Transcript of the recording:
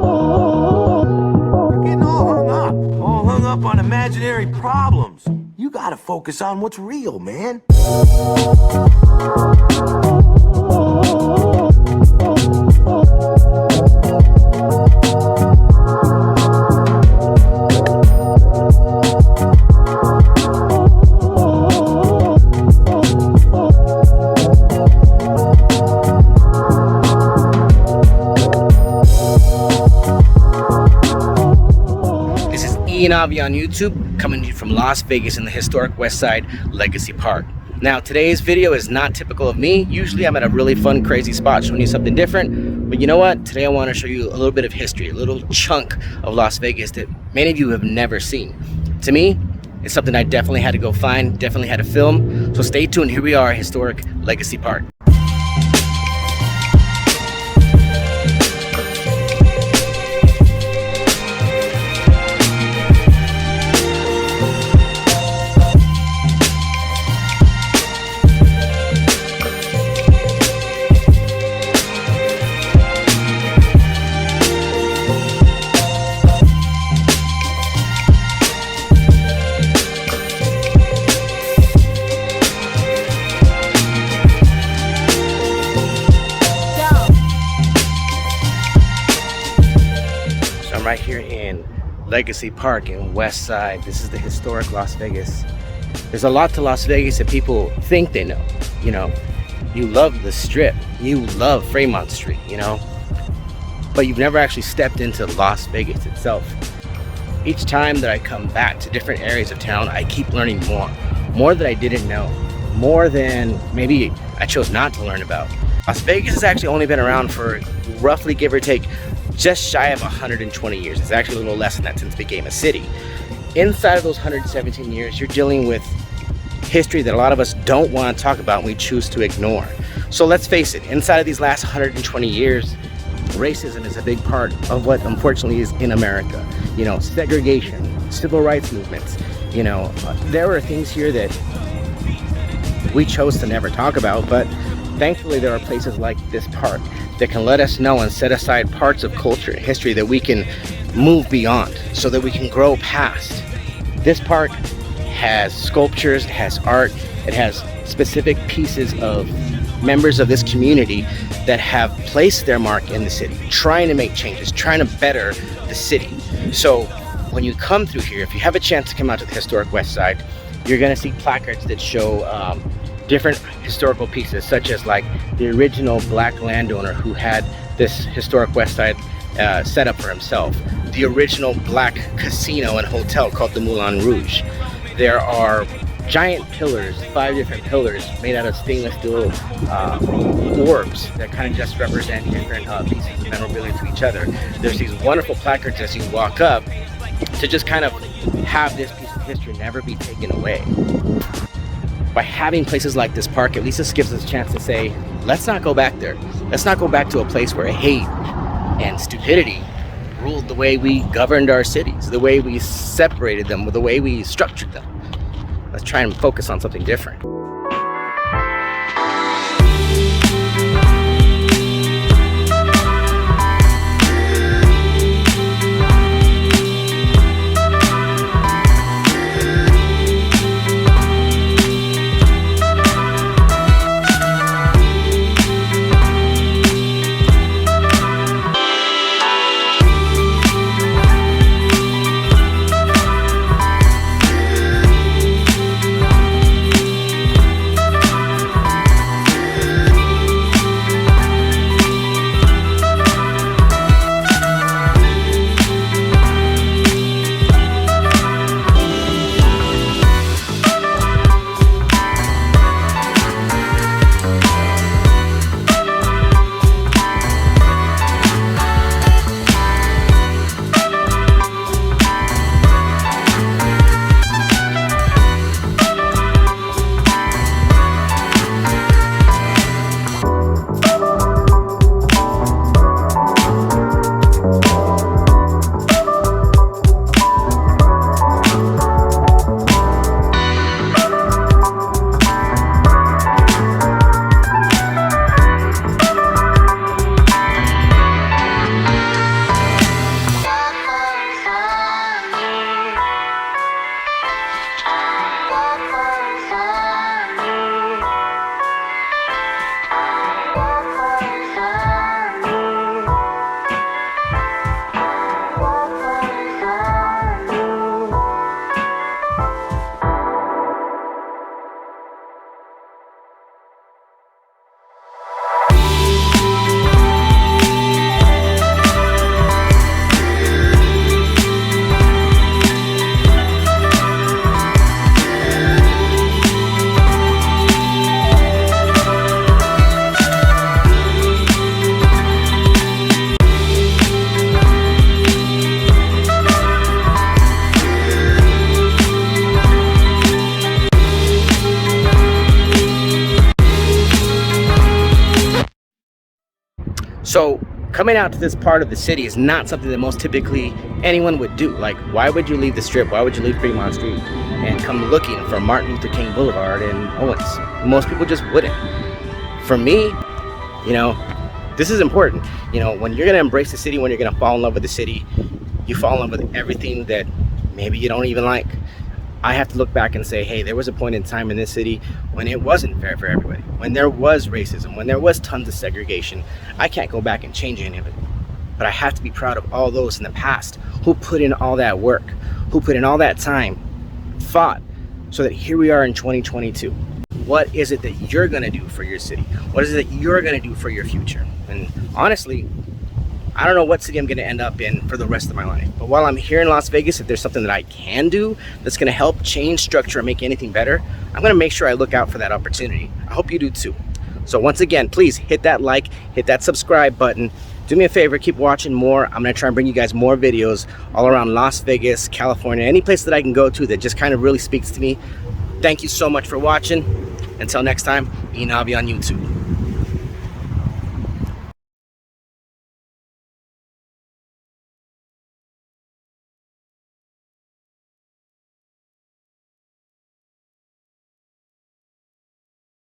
You're getting all hung up on imaginary problems. You gotta focus on what's real, man. Avi on YouTube, coming to you from Las Vegas in the historic Westside Legacy Park. Now, today's video is not typical of me. Usually I'm at a really fun, crazy spot showing you something different. But you know what? Today I want to show you a little bit of history, a little chunk of Las Vegas that many of you have never seen. To me, it's something I definitely had to go find, definitely had to film. So stay tuned. Here we are, historic Legacy Park. Right here in Legacy Park in Westside. This is the historic Las Vegas. There's a lot to Las Vegas that people think they know. You know, you love the Strip, you love Fremont Street, you know, but you've never actually stepped into Las Vegas itself. Each time that I come back to different areas of town, I keep learning more that I didn't know, more than maybe I chose not to learn about. Las Vegas has actually only been around for roughly, give or take, just shy of 120 years. It's actually a little less than that since it became a city. Inside of those 117 years, you're dealing with history that a lot of us don't want to talk about and we choose to ignore. So let's face it, inside of these last 120 years, racism is a big part of what unfortunately is in America. You know, segregation, civil rights movements, you know, there are things here that we chose to never talk about, but thankfully there are places like this park that can let us know and set aside parts of culture and history that we can move beyond so that we can grow past. This park has sculptures, it has art, it has specific pieces of members of this community that have placed their mark in the city, trying to make changes, trying to better the city. So when you come through here, if you have a chance to come out to the historic Westside, you're gonna see placards that show different historical pieces, such as like the original black landowner who had this historic Westside set up for himself, the original black casino and hotel called the Moulin Rouge. There are giant pillars, 5 different pillars made out of stainless steel orbs that kind of just represent different pieces of memorabilia to each other. There's these wonderful placards as you walk up to just kind of have this piece of history never be taken away. By having places like this park, at least this gives us a chance to say, let's not go back there. Let's not go back to a place where hate and stupidity ruled the way we governed our cities, the way we separated them, the way we structured them. Let's try and focus on something different. coming out to this part of the city is not something that most typically anyone would do. Like, why would you leave the Strip? Why would you leave Fremont Street and come looking for Martin Luther King Boulevard in Owens? Most people just wouldn't. For me, you know, this is important. You know, when you're gonna embrace the city, when you're gonna fall in love with the city, you fall in love with everything that maybe you don't even like. I have to look back and say, hey, there was a point in time in this city when it wasn't fair for everybody, when there was racism, when there was tons of segregation. I can't go back and change any of it, but I have to be proud of all those in the past who put in all that work, who put in all that time, fought, so that here we are in 2022. What is it that you're gonna do for your city? What is it that you're gonna do for your future? And honestly, I don't know what city I'm gonna end up in for the rest of my life. But while I'm here in Las Vegas, if there's something that I can do that's gonna help change structure and make anything better, I'm gonna make sure I look out for that opportunity. I hope you do too. So once again, please hit that like, hit that subscribe button. Do me a favor, keep watching more. I'm gonna try and bring you guys more videos all around Las Vegas, California, any place that I can go to that just kind of really speaks to me. Thank you so much for watching. Until next time, be Navi on YouTube.